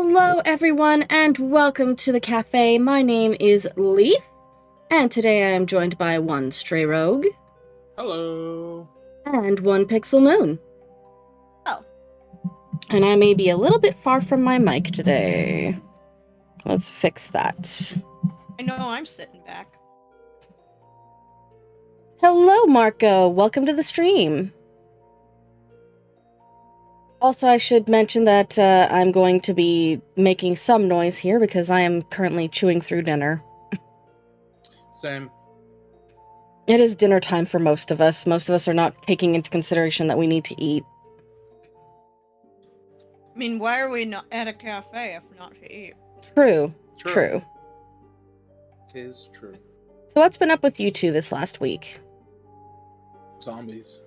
Hello, everyone, and welcome to the cafe. My name is Leaf, and today I am joined by one Stray Rogue. Hello. And one Pixel Moon. Oh. And I may be a little bit far from my mic today. Let's fix that. I know I'm sitting back. Hello, Marco. Welcome to the stream. Also, I should mention that I'm going to be making some noise here because I am currently chewing through dinner. Same. It is dinner time for most of us. Most of us are not taking into consideration that we need to eat. I mean, why are we not at a cafe if not to eat? True. Tis true. So what's been up with you two this last week? Zombies.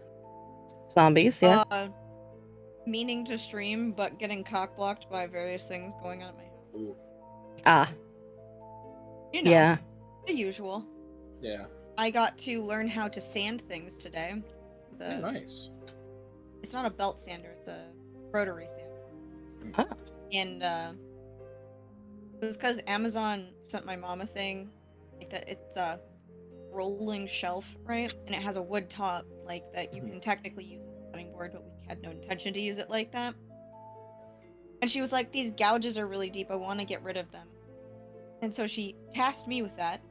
Zombies, yeah. Meaning to stream, but getting cock-blocked by various things going on at my house. Ooh. Ah. You know, Yeah. the usual. Yeah. I got to learn how to sand things today. Nice. It's not a belt sander, it's a rotary sander. Ah. And it was because Amazon sent my mom a thing, like that. It's a rolling shelf, right? And it has a wood top, like that you can technically use as a cutting board, but we had no intention to use it like that. And she was like, "These gouges are really deep. I want to get rid of them." And so she tasked me with that.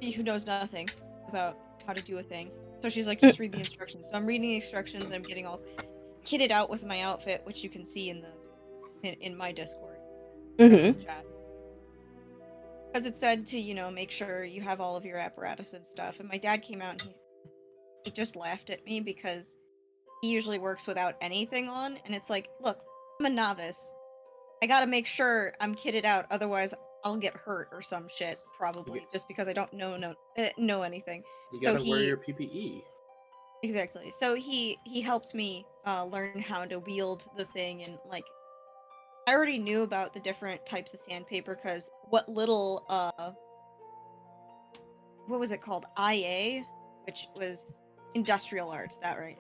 She who knows nothing about how to do a thing. So she's like, "Just read the instructions." So I'm reading the instructions and I'm getting all kitted out with my outfit, which you can see in my Discord. Mm-hmm. Chat. Because it said to, make sure you have all of your apparatus and stuff. And my dad came out and he just laughed at me because he usually works without anything on. And it's like, look, I'm a novice. I gotta make sure I'm kitted out. Otherwise, I'll get hurt or some shit, probably, just because I don't know anything. You gotta wear your PPE. Exactly. So he helped me learn how to wield the thing, and like I already knew about the different types of sandpaper because what little what was it called? IA, which was industrial arts, that right?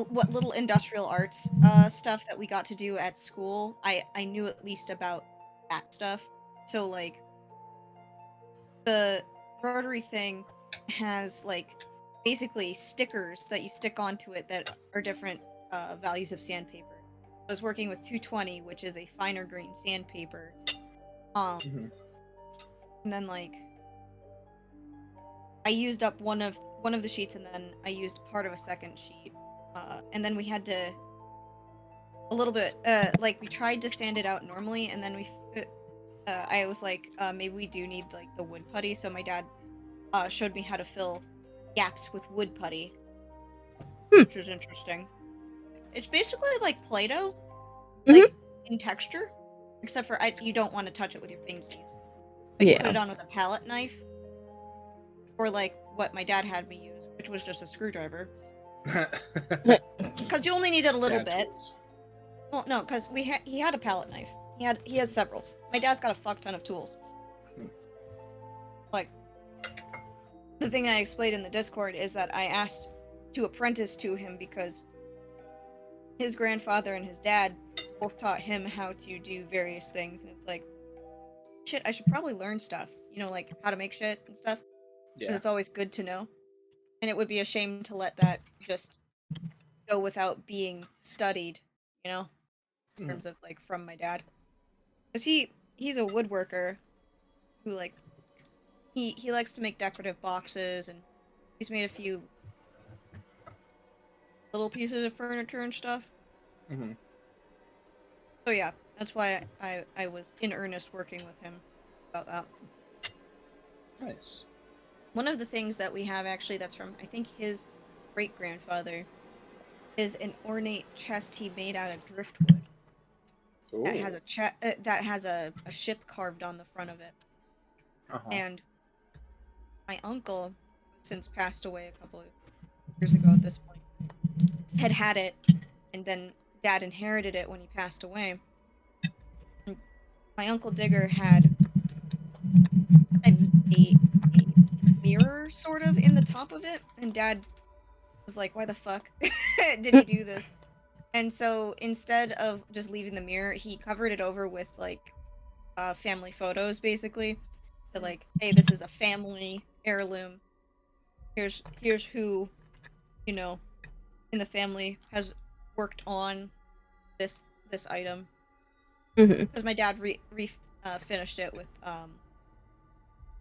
What little industrial arts stuff that we got to do at school, I knew at least about that stuff. So like the rotary thing has like basically stickers that you stick onto it that are different values of sandpaper. I was working with 220, which is a finer grain sandpaper. And then like I used up one of the sheets, and then I used part of a second sheet. And then we had to a little bit like we tried to sand it out normally, and then I was like, maybe we do need like the wood putty. So my dad showed me how to fill gaps with wood putty, which was interesting. It's basically like Play-Doh, like in texture, except for you don't want to touch it with your fingies. Like, put it on with a palette knife, or like what my dad had me use, which was just a screwdriver. Because you only needed a little bit. Tools. Well, no, because he had a palette knife. He has several. My dad's got a fuck ton of tools. Like, the thing I explained in the Discord is that I asked to apprentice to him because his grandfather and his dad both taught him how to do various things, and it's like, shit, I should probably learn stuff, like how to make shit and stuff. Yeah. It's always good to know, and it would be a shame to let that just go without being studied, in terms of like from my dad, because he's a woodworker who like he likes to make decorative boxes, and he's made a few little pieces of furniture and stuff. So yeah, that's why I was in earnest working with him about that. Nice. One of the things that we have actually that's from, I think, his great-grandfather is an ornate chest he made out of driftwood. Ooh. That has a ship carved on the front of it. And my uncle, since passed away a couple of years ago at this point, had it, and then Dad inherited it when he passed away. And my Uncle Digger had a mirror sort of in the top of it, and Dad was like, "Why the fuck did he do this?" And so instead of just leaving the mirror, he covered it over with like family photos, basically. So like, hey, this is a family heirloom. Here's who, you know, in the family has worked on this item. Mm-hmm. Because my dad finished it with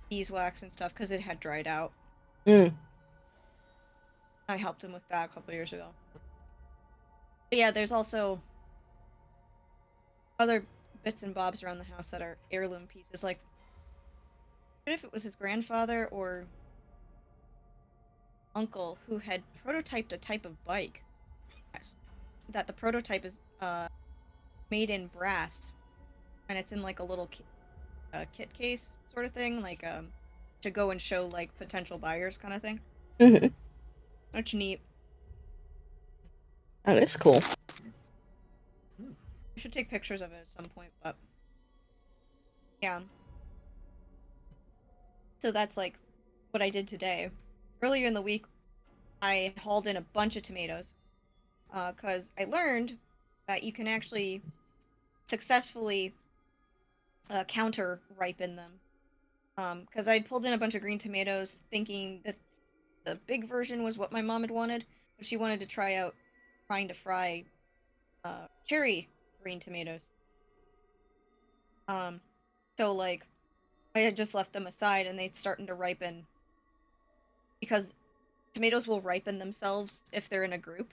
beeswax and stuff because it had dried out. Mm. I helped him with that a couple years ago. But yeah, there's also other bits and bobs around the house that are heirloom pieces. Like, what if it was his grandfather or uncle who had prototyped a type of bike? That the prototype is made in brass, and it's in like a little kit case sort of thing, like to go and show like potential buyers kind of thing. Mm-hmm. That's neat. That is cool. We should take pictures of it at some point, but yeah. So that's like what I did today. Earlier in the week, I hauled in a bunch of tomatoes because I learned that you can actually successfully counter ripen them. Because I'd pulled in a bunch of green tomatoes thinking that the big version was what my mom had wanted, but she wanted to try out trying to fry cherry green tomatoes. Um, so like I had just left them aside and they starting to ripen because tomatoes will ripen themselves if they're in a group.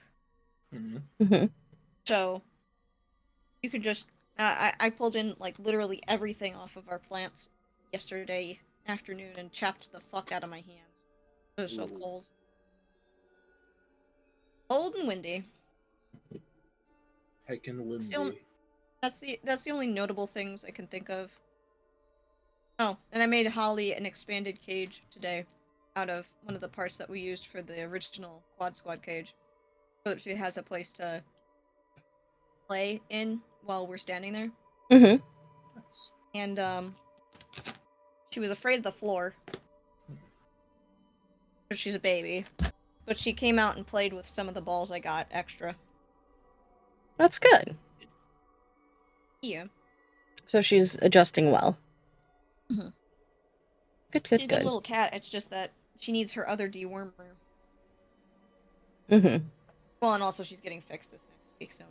Mm-hmm. Mm-hmm. So you can just I pulled in like literally everything off of our plants yesterday afternoon and chapped the fuck out of my hands. It was so Ooh. cold. Cold and windy. Heckin' That's the, only, windy. that's the only notable things I can think of. Oh, and I made Holly an expanded cage today out of one of the parts that we used for the original Quad Squad cage. So that she has a place to play in while we're standing there. Mm-hmm. Nice. And she was afraid of the floor. Because she's a baby. But she came out and played with some of the balls I got extra. That's good. Yeah. So she's adjusting well. Mm-hmm. Good, She's good, a good good. little cat. It's just that she needs her other dewormer. Mm-hmm. Well, and also she's getting fixed this next week, so.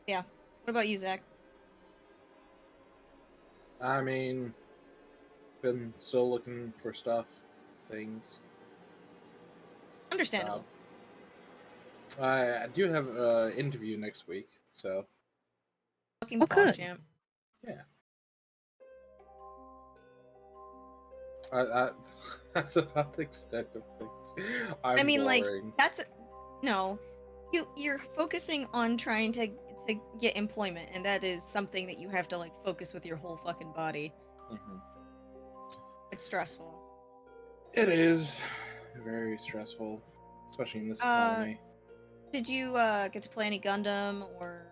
Yeah. What about you, Zach? I mean, been still looking for stuff, things. Understandable. I do have an interview next week, so Fucking Oh, good. PogChamp. yeah. I that's about the extent of things. I'm I mean, boring. like, that's no. You're focusing on trying to get employment, and that is something that you have to like focus with your whole fucking body. Mm-hmm. It's stressful. It is very stressful, especially in this economy. Did you get to play any Gundam or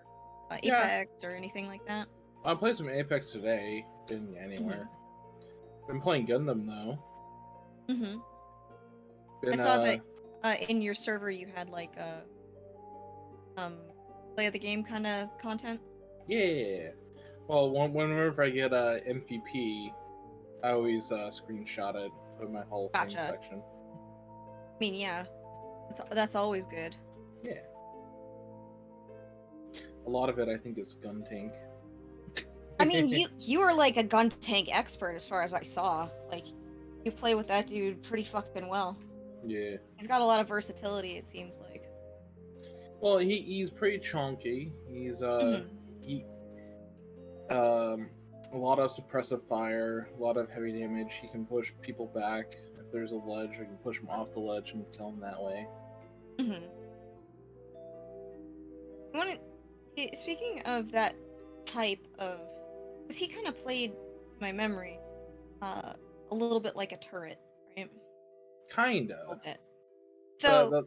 Yeah, Apex or anything like that? I played some Apex today. Didn't get anywhere. Been playing Gundam though. Mm-hmm. Been I saw that in your server you had like play of the game kind of content. yeah. Well, whenever I get a MVP, I always screenshot it with my whole thing Gotcha. section. I mean, yeah, that's always good. Yeah. A lot of it, I think, is gun tank. I mean, you are like a gun tank expert as far as I saw. Like, you play with that dude pretty fucking well. Yeah. He's got a lot of versatility, it seems like. Well, he's pretty chunky. He's he a lot of suppressive fire, a lot of heavy damage. He can push people back if there's a ledge. I can push him off the ledge and kill him that way. Mm-hmm. Speaking of that type of, because he kind of played, to my memory, a little bit like a turret, right? Kinda. A little bit. So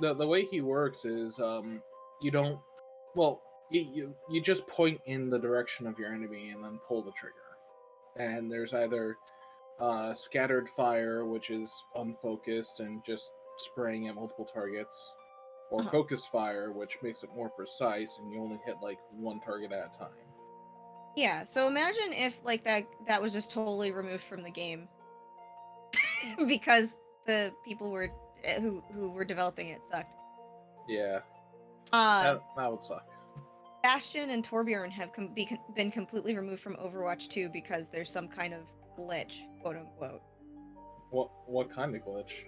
The way he works is you don't well you just point in the direction of your enemy and then pull the trigger, and there's either scattered fire, which is unfocused and just spraying at multiple targets, or focused fire, which makes it more precise and you only hit like one target at a time. Yeah, so imagine if like that was just totally removed from the game because the people were who were developing it sucked. Yeah, Uh that would suck. Bastion and Torbjorn have been completely removed from Overwatch 2 because there's some kind of glitch, quote unquote. What kind of glitch?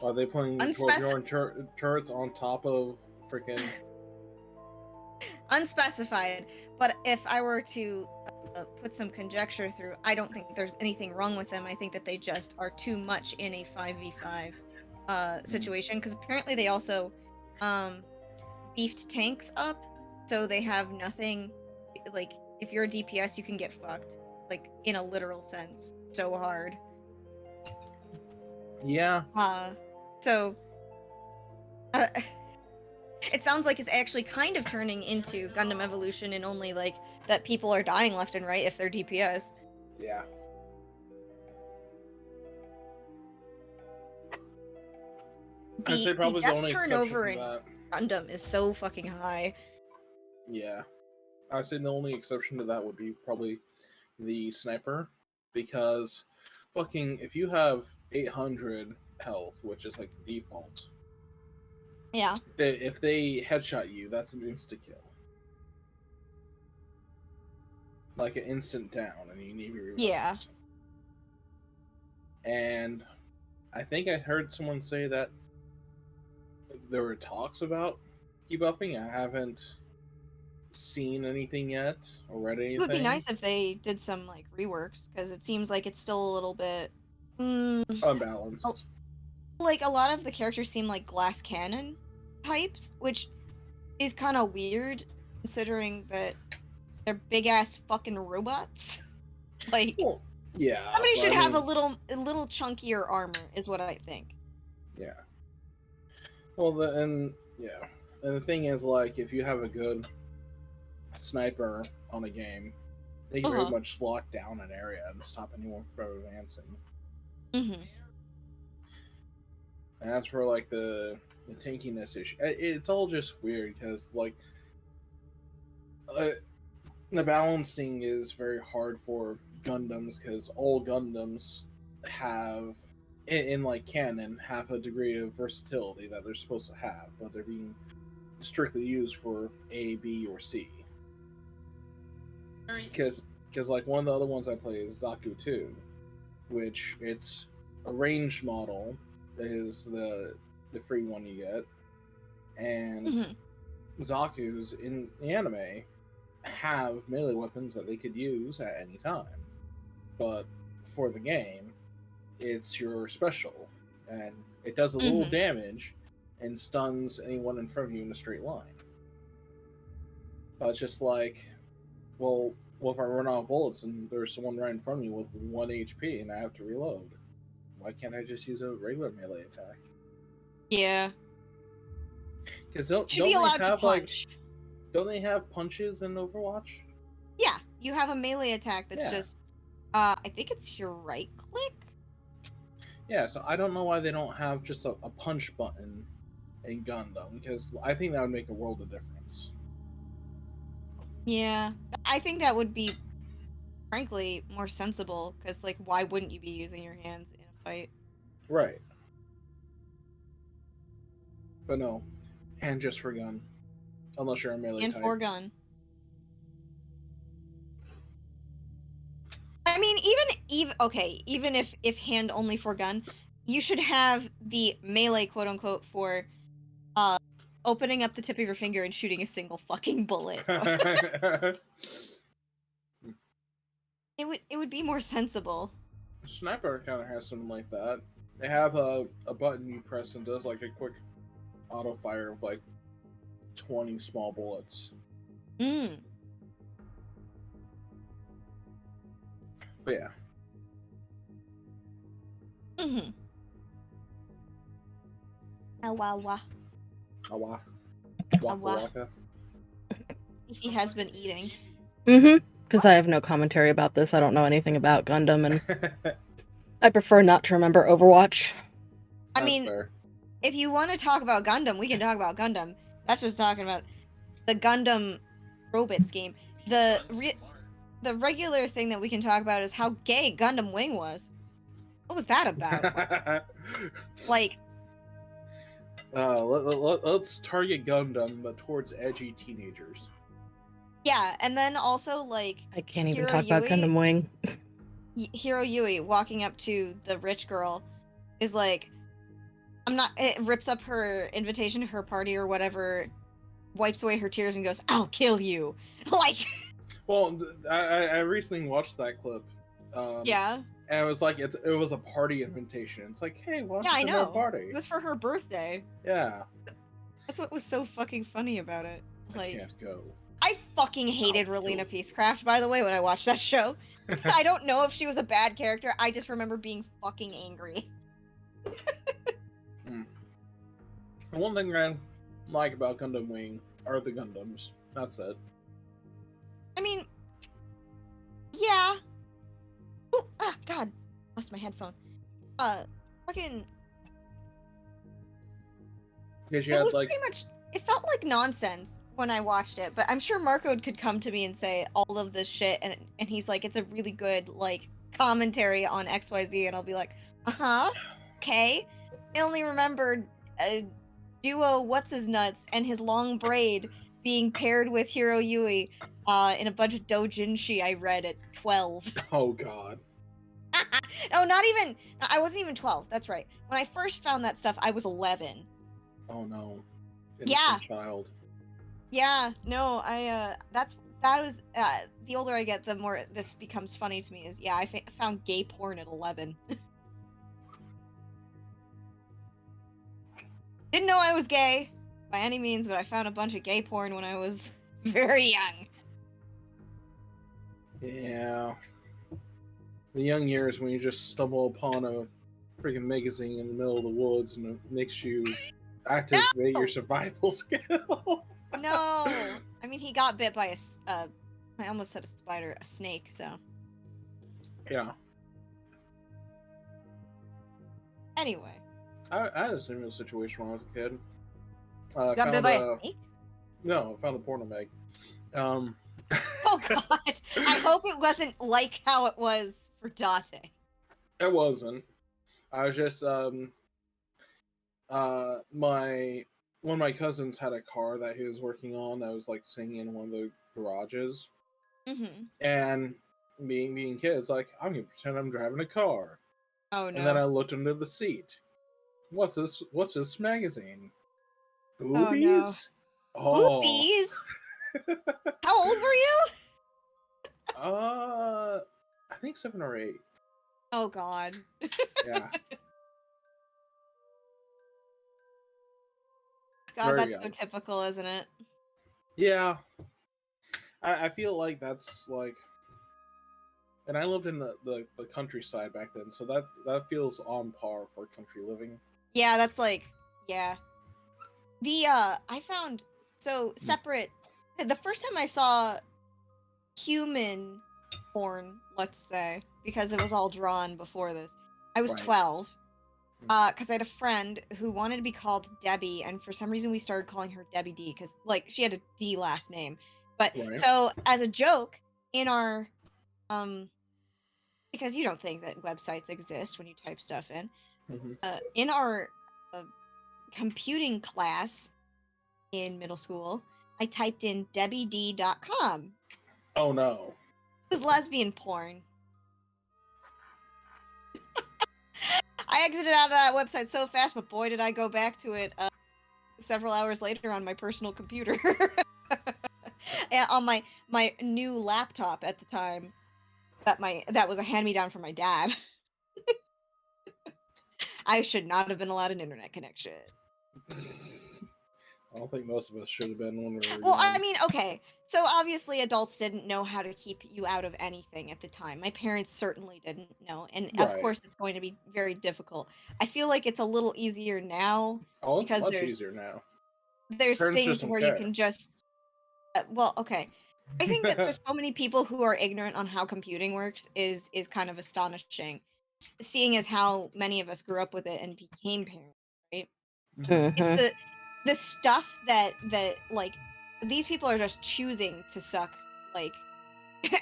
Are they putting Unspecified. turrets on top of freaking? Unspecified. But if I were to put some conjecture through, I don't think there's anything wrong with them. I think that they just are too much in a 5v5 situation, because apparently they also beefed tanks up, so they have nothing. Like, if you're a DPS, you can get fucked, like, in a literal sense, so hard. Yeah. So it sounds like it's actually kind of turning into Gundam Evolution, and only like that people are dying left and right if they're DPS. Yeah. I'd say probably the only turnover exception in to that. Gundam is so fucking high. Yeah. I'd say the only exception to that would be probably the sniper, because fucking if you have 800 health, which is like the default, Yeah. if they headshot you, that's an insta kill, like an instant down, and you need to be revived. Yeah. And I think I heard someone say that there were talks about debuffing. I haven't seen anything yet or read anything. It would be nice if they did some like reworks, because it seems like it's still a little bit unbalanced. Like, a lot of the characters seem like glass cannon types, which is kind of weird considering that they're big ass fucking robots. Like, well, yeah, somebody should have a little chunkier armor, is what I think. Yeah. Well, and the thing is, like, if you have a good sniper on a game, they can very much lock down an area and stop anyone from advancing. Mm-hmm. And as for like the tankiness issue, it's all just weird because like the balancing is very hard for Gundams, because all Gundams have in like canon have a degree of versatility that they're supposed to have, but they're being strictly used for A, B, or C. Because like one of the other ones I play is Zaku 2, which it's a ranged model. Is the free one you get, and Zaku's in the anime have melee weapons that they could use at any time, but for the game, it's your special, and it does a little damage and stuns anyone in front of you in a straight line. But it's just like, well, if I run out of bullets and there's someone right in front of me with 1 HP and I have to reload, why can't I just use a regular melee attack? Yeah. Because don't be allowed to punch. Don't they have punches in Overwatch? Yeah, you have a melee attack that's just, I think it's your right click? Yeah, so I don't know why they don't have just a punch button in Gundam, because I think that would make a world of difference. Yeah, I think that would be, frankly, more sensible, because, like, why wouldn't you be using your hands in a fight? Right. But no, hand just for gun. Unless you're a melee type. And for gun. I mean, even if hand only for gun, you should have the melee, quote unquote, for opening up the tip of your finger and shooting a single fucking bullet. It would be more sensible. Sniper kind of has something like that. They have a button you press and does like a quick auto fire of like 20 small bullets. But yeah. Awa. Waka. He has been eating. Because I have no commentary about this. I don't know anything about Gundam, and I prefer not to remember Overwatch. I That's mean, fair. if you want to talk about Gundam, we can talk about Gundam. That's just talking about the Gundam Robots game. The regular thing that we can talk about is how gay Gundam Wing was. What was that about? Like, let's target Gundam, but towards edgy teenagers. yeah, and then also like I can't even Hiro talk about Yui- Gundam Wing. Hiro Yui walking up to the rich girl is like, it rips up her invitation to her party or whatever, wipes away her tears and goes, "I'll kill you." Like, Well, I recently watched that clip. yeah. And it was like it was a party invitation. It's like, hey, why Yeah, don't I you come to our know. party? It was for her birthday. Yeah. That's what was so fucking funny about it. Like, I can't go. I fucking hated I'll Relena kill you. Peacecraft, by the way, when I watched that show. I don't know if she was a bad character. I just remember being fucking angry. The one thing I like about Gundam Wing are the Gundams. That's it. I mean, yeah. Ooh, God. Lost my headphone. Fucking. Because you It had was like pretty much. It felt like nonsense when I watched it, but I'm sure Marco could come to me and say all of this shit, and he's like, it's a really good like commentary on XYZ, and I'll be like, okay. I only remembered duo what's his nuts and his long braid being paired with Hiro Yui in a bunch of doujinshi I read at 12. oh god. No, not even. I wasn't even 12. That's right. When I first found that stuff, I was 11. Oh no. Yeah. Innocent child. Yeah. No, that was the older I get, the more this becomes funny to me. Is yeah, I found gay porn at 11. Didn't know I was gay by any means, but I found a bunch of gay porn when I was very young. Yeah. The young years when you just stumble upon a freaking magazine in the middle of the woods and it makes you activate your survival skill. No, I mean he got bit by I almost said a spider, a snake. So Yeah. anyway, I had a similar situation when I was a kid. you got bit by a snake. No, I found a porno mag. Oh god! I hope it wasn't like how it was for Date. It wasn't. I was just my one of my cousins had a car that he was working on that was like sitting in one of the garages. Mm-hmm. And being kids, like, I'm gonna pretend I'm driving a car. Oh no! And then I looked under the seat. What's this magazine? Oh, Boobies? no. Boobies? How old were you? I think 7 or 8. Oh god. Yeah. God, Very that's young. so typical, isn't it? Yeah. I feel like that's like, and I lived in the countryside back then, so that feels on par for country living. Yeah, that's like, yeah. I found, so separate, the first time I saw human porn, let's say, because it was all drawn before this, I was Right. 12. Because I had a friend who wanted to be called Debbie, and for some reason we started calling her Debbie D, because like she had a D last name. But Right. so as a joke in our because you don't think that websites exist when you type stuff in. In our computing class in middle school, I typed in debbied.com. Oh no. It was lesbian porn. I exited out of that website so fast, but boy, did I go back to it several hours later on my personal computer. On my new laptop at the time. That was a hand-me-down from my dad. I should not have been allowed an internet connection. I don't think most of us should have been when we were Well, young. I mean, okay. So obviously adults didn't know how to keep you out of anything at the time. My parents certainly didn't know. And of Right. course it's going to be very difficult. I feel like it's a little easier now Oh, it's because much easier now. there's Parents things just don't where care. you can just well, okay. I think that there's so many people who are ignorant on how computing works is kind of astonishing. seeing as how many of us grew up with it and became parents, right? Mhm. It's the stuff that like these people are just choosing to suck like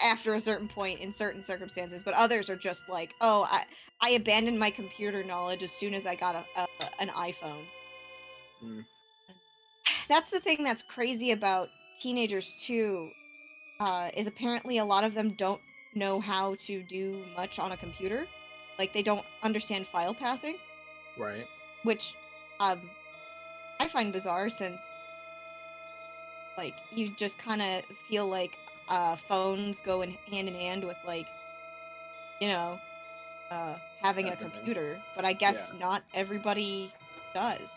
after a certain point in certain circumstances, but others are just like, oh, I abandoned my computer knowledge as soon as I got an iPhone. Mm. That's the thing that's crazy about teenagers too, is apparently a lot of them don't know how to do much on a computer. Like they don't understand file pathing, Right. which I find bizarre since like you just kind of feel like phones go hand in hand with like, you know, having a Everything. computer, but I guess not everybody does.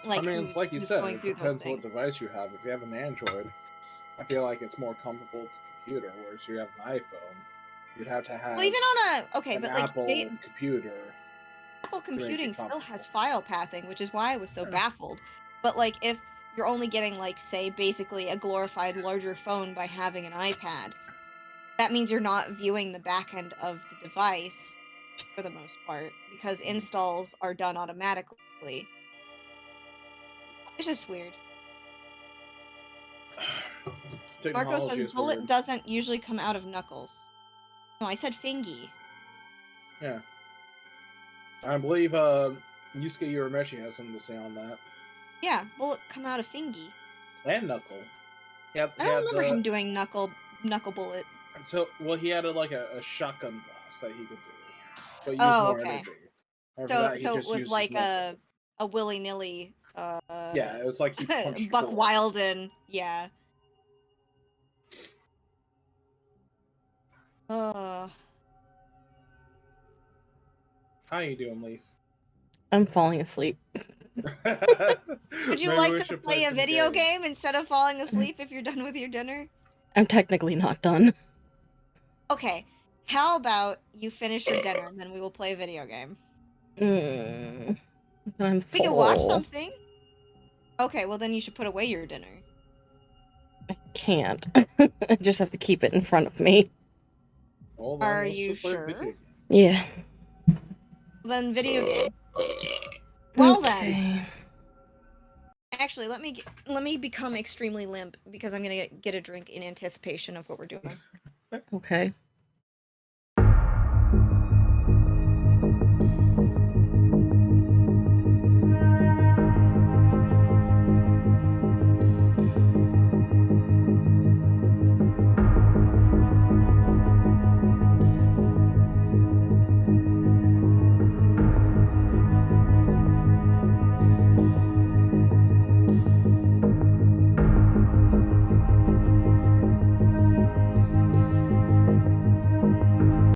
Like I mean, it's like you who's said, going it through those depends what things. device you have. If you have an Android, I feel like it's more comparable to computer, whereas you have an iPhone, you'd have to have Well, even on an but like Apple computer Apple to make computing it still comparable. has file pathing, which is why I was so Yeah. baffled. But like if you're only getting like say basically a glorified larger phone by having an iPad, that means you're not viewing the back end of the device for the most part because installs are done automatically. It's just weird. Marco Technology says is bullet weird. doesn't usually come out of knuckles. No, I said fingy. Yeah. I believe Yusuke Urameshi has something to say on that. Yeah, bullet come out of fingy. And Knuckle. He I had don't remember the him doing knuckle bullet. he had a shotgun blast that he could do, but use Oh, more okay. energy. And for So that, he so it just was used his like knuckle. a willy nilly Yeah, it was like he punched Buck bullets. Wilden. Yeah. Uh, How you doing, Leaf? I'm falling asleep. would you Maybe like we to should play play a some video games. game instead of falling asleep if you're done with your dinner? I'm technically not done. Okay. How about you finish your dinner and then we will play a video game? I'm We can watch full. something. Okay, well then you should put away your dinner. I can't. I just have to keep it in front of me. Well, then Are let's you just play a sure? video game. Yeah. Then video game. Well then. Okay. Actually, let me become extremely limp because I'm gonna get a drink in anticipation of what we're doing. Okay.